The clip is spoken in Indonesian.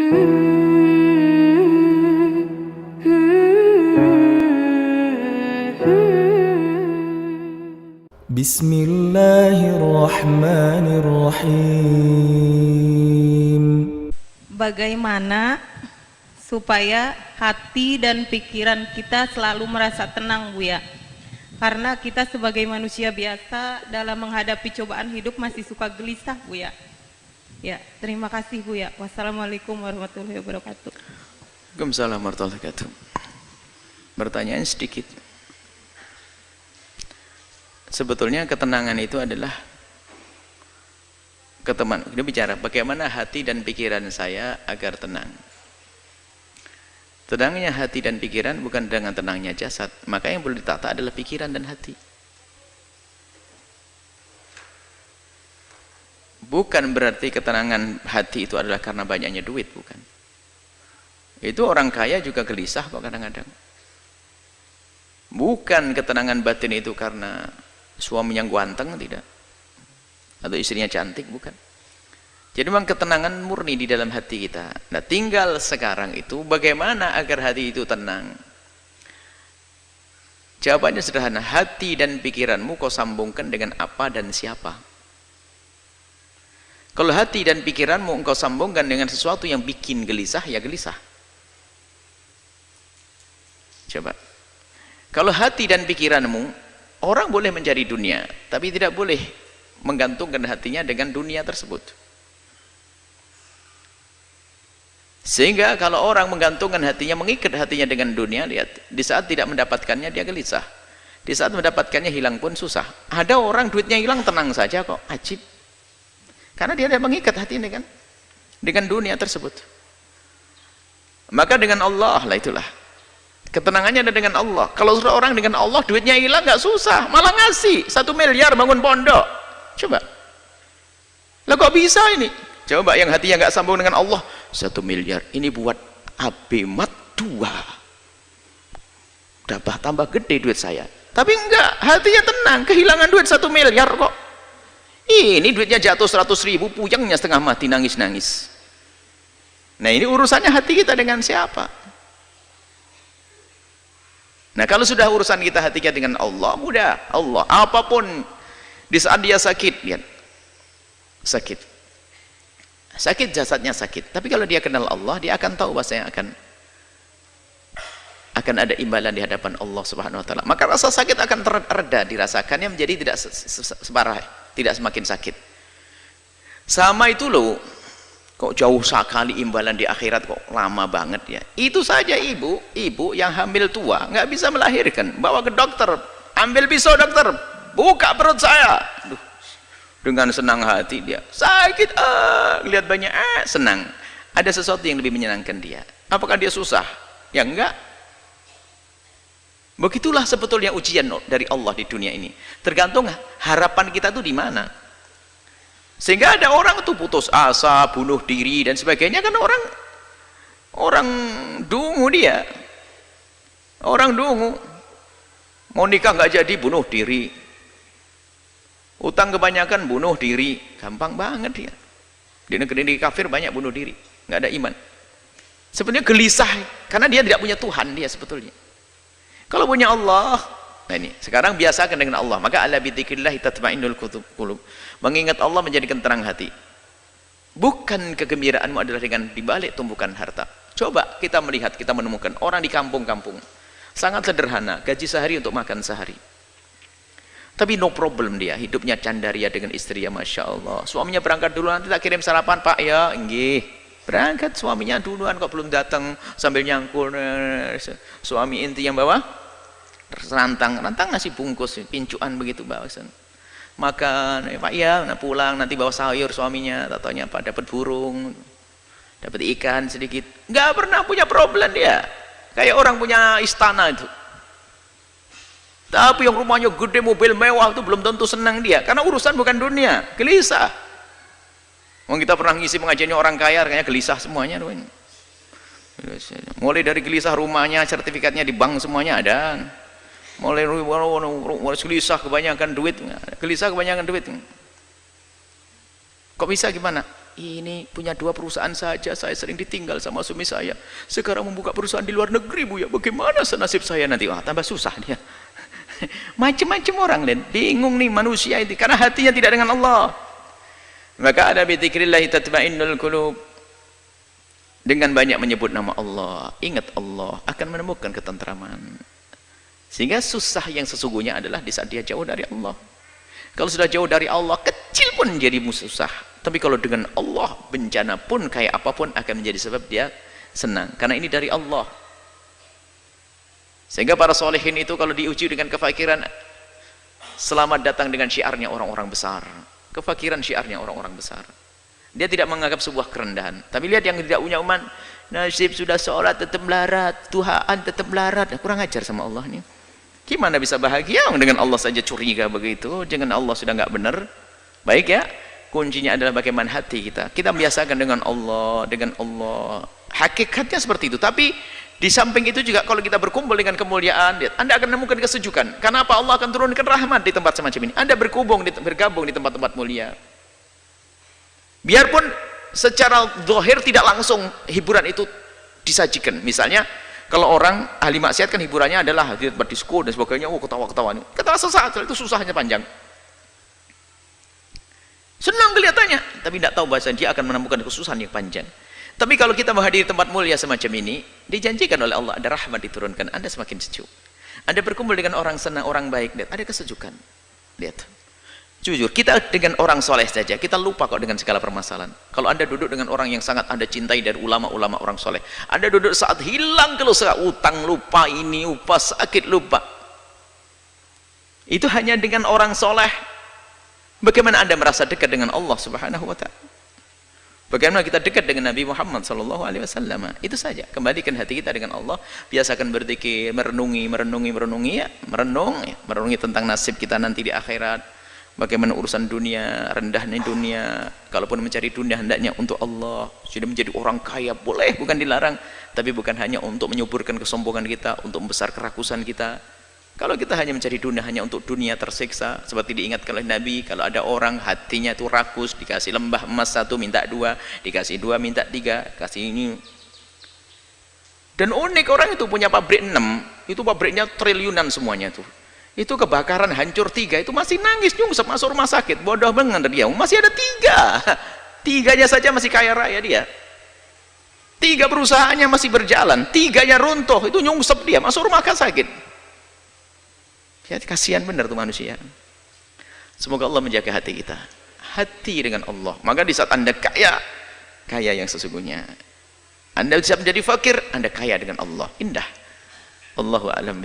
Bismillahirrahmanirrahim. Bagaimana supaya hati dan pikiran kita selalu merasa tenang, Bu ya? Karena kita sebagai manusia biasa dalam menghadapi cobaan hidup masih suka gelisah, Bu ya. Ya, terima kasih, Bu ya. Wassalamualaikum warahmatullahi wabarakatuh. Waalaikumsalam warahmatullahi wabarakatuh. Pertanyaan sedikit. Sebetulnya ketenangan itu adalah dia bicara bagaimana hati dan pikiran saya agar tenang. Tenangnya hati dan pikiran bukan dengan tenangnya jasad, maka yang perlu ditata adalah pikiran dan hati. Bukan berarti ketenangan hati itu adalah karena banyaknya duit, bukan. Itu orang kaya juga gelisah kok kadang-kadang. Bukan ketenangan batin itu karena suaminya ganteng, tidak, atau istrinya cantik, bukan. Jadi memang ketenangan murni di dalam hati kita. Nah, tinggal sekarang itu bagaimana agar hati itu tenang. Jawabannya sederhana, hati dan pikiranmu kau sambungkan dengan apa dan siapa. Kalau hati dan pikiranmu engkau sambungkan dengan sesuatu yang bikin gelisah, ya gelisah. Coba, kalau hati dan pikiranmu, orang boleh mencari dunia, tapi tidak boleh menggantungkan hatinya dengan dunia tersebut. Sehingga kalau orang menggantungkan hatinya, mengikat hatinya dengan dunia, lihat, di saat tidak mendapatkannya dia gelisah, di saat mendapatkannya hilang pun susah. Ada orang duitnya hilang tenang saja kok, ajib, karena dia tidak mengikat hatinya dengan dunia tersebut. Maka dengan Allah lah, itulah ketenangannya ada dengan Allah. Kalau sudah orang dengan Allah, duitnya hilang nggak susah, malah ngasih 1 miliar bangun pondok. Coba, lah kok bisa ini? Coba yang hatinya nggak sambung dengan Allah, 1 miliar ini buat abemat 2, dapat tambah gede duit saya. Tapi enggak, hatinya tenang, kehilangan duit 1 miliar kok. Ini duitnya jatuh 100.000, puyengnya setengah mati, nangis-nangis. Nah, ini urusannya hati kita dengan siapa? Nah, kalau sudah urusan kita hati kita dengan Allah, mudah. Allah, apapun di saat dia sakit, lihat, sakit jasadnya sakit, tapi kalau dia kenal Allah, dia akan tahu bahwasanya akan ada imbalan di hadapan Allah Subhanahu wa taala. Maka rasa sakit akan terreda dirasakannya, menjadi tidak separah, tidak semakin sakit. Sama itu loh, kok jauh sekali imbalan di akhirat, kok lama banget ya. Itu saja ibu yang hamil tua nggak bisa melahirkan, bawa ke dokter, ambil pisau dokter, buka perut saya. Aduh, dengan senang hati dia sakit, lihat banyak, senang. Ada sesuatu yang lebih menyenangkan dia. Apakah dia susah? Ya enggak. Begitulah sebetulnya ujian dari Allah di dunia ini. Tergantung harapan kita tuh di mana. Sehingga ada orang tuh putus asa, bunuh diri dan sebagainya, kan orang dungu dia. Orang dungu. Mau nikah nggak jadi, bunuh diri. Utang kebanyakan, bunuh diri. Gampang banget dia. Di negeri kafir banyak bunuh diri, nggak ada iman. Sebenarnya gelisah karena dia tidak punya Tuhan dia sebetulnya. Kalau punya Allah, nah ini sekarang biasakan dengan Allah. Maka ala bidzikrillah tatma'innul qulub. Mengingat Allah menjadikan tenang hati. Bukan kegembiraanmu adalah dengan dibalik tumpukan harta. Coba kita melihat, kita menemukan orang di kampung-kampung sangat sederhana, gaji sehari untuk makan sehari, tapi no problem, dia hidupnya candaria dengan istri, ya Masya Allah. Suaminya berangkat dulu, nanti tak kirim sarapan Pak ya. Inggih, berangkat suaminya duluan kok belum datang, sambil nyangkul. Suami inti yang bawa rantang ngasih bungkus pincuan begitu, bawa makan, Pak ya, nah pulang nanti bawa sayur suaminya, tatanya Pak dapat burung, dapat ikan sedikit, nggak pernah punya problem dia, kayak orang punya istana itu. Tapi yang rumahnya gede, mobil mewah itu belum tentu senang dia, karena urusan bukan dunia, gelisah. Kita pernah ngisi pengajiannya orang kaya, kayaknya gelisah semuanya. Mulai dari gelisah rumahnya, sertifikatnya di bank semuanya ada. Mulai gelisah kebanyakan duit, gelisah kebanyakan duit. Kok bisa, gimana? ini punya 2 perusahaan saja, saya sering ditinggal sama suami saya, sekarang membuka perusahaan di luar negeri Buya, bagaimana nasib saya nanti? Wah, tambah susah dia. Macam-macam orang, dan bingung nih manusia itu karena hatinya tidak dengan Allah. Maka ada bi dzikrillah tatma'innul qulub. Dengan banyak menyebut nama Allah, ingat Allah, akan menemukan ketentraman. Sehingga susah yang sesungguhnya adalah di saat dia jauh dari Allah. Kalau sudah jauh dari Allah, kecil pun jadi susah. Tapi kalau dengan Allah, bencana pun kayak apapun akan menjadi sebab dia senang. Karena ini dari Allah. Sehingga para solehin itu kalau diuji dengan kefakiran, selamat datang dengan syiarnya orang-orang besar. Kefakiran syiarnya orang-orang besar. Dia tidak menganggap sebuah kerendahan. Tapi lihat yang tidak punya umat, nasib sudah sholat tetap melarat, Tuhan tetap melarat. Kurang ajar sama Allah nih. Gimana bisa bahagia dengan Allah saja curiga begitu? Jangan Allah sudah nggak benar. Baik ya, kuncinya adalah bagaimana hati kita. Kita biasakan dengan Allah, dengan Allah. Hakikatnya seperti itu. Tapi di samping itu juga kalau kita berkumpul dengan kemuliaan, Anda akan menemukan kesejukan. Karena apa? Allah akan turunkan rahmat di tempat semacam ini. Anda bergabung di tempat-tempat mulia. Biarpun secara zahir tidak langsung hiburan itu disajikan. Misalnya kalau orang ahli maksiat kan hiburannya adalah hadir berdisko dan sebagainya, ketawa-ketawa. Ketawa sesaat, itu susahnya panjang. Senang kelihatannya, tapi tidak tahu bahasa dia akan menemukan kesusahan yang panjang. Tapi kalau kita menghadiri tempat mulia semacam ini, dijanjikan oleh Allah ada rahmat diturunkan, Anda semakin sejuk. Anda berkumpul dengan orang senang, orang baik, lihat, ada kesejukan. Lihat. Jujur, kita dengan orang soleh saja, kita lupa kok dengan segala permasalahan. Kalau Anda duduk dengan orang yang sangat Anda cintai dari ulama-ulama orang soleh, Anda duduk saat hilang keluh utang lupa, ini lupa, sakit lupa. Itu hanya dengan orang soleh. Bagaimana Anda merasa dekat dengan Allah Subhanahu wa ta'ala? Bagaimana kita dekat dengan Nabi Muhammad sallallahu alaihi wasallam? Itu saja. Kembalikan hati kita dengan Allah, biasakan berzikir, merenungi ya, merenungi tentang nasib kita nanti di akhirat. Bagaimana urusan dunia, rendahnya dunia. Kalaupun mencari dunia hendaknya untuk Allah. Sudah menjadi orang kaya boleh, bukan dilarang, tapi bukan hanya untuk menyuburkan kesombongan kita, untuk membesar kerakusan kita. Kalau kita hanya mencari dunia hanya untuk dunia tersiksa, seperti diingatkan oleh Nabi, kalau ada orang hatinya itu rakus, dikasih lembah emas 1 minta 2, dikasih 2 minta 3, kasih ini. Dan unik, orang itu punya pabrik 6, itu pabriknya triliunan semuanya tuh. Itu kebakaran hancur 3, itu masih nangis nyungsep masuk rumah sakit. Bodoh banget dia, masih ada 3, 3-nya saja masih kaya raya dia. 3 perusahaannya masih berjalan, 3-nya runtuh, itu nyungsep dia masuk rumah sakit. Ya, kasihan benar tuh manusia. Semoga Allah menjaga hati kita, hati dengan Allah. Maka di saat Anda kaya yang sesungguhnya. Anda bisa menjadi fakir, Anda kaya dengan Allah. Indah. Allahu a'lam.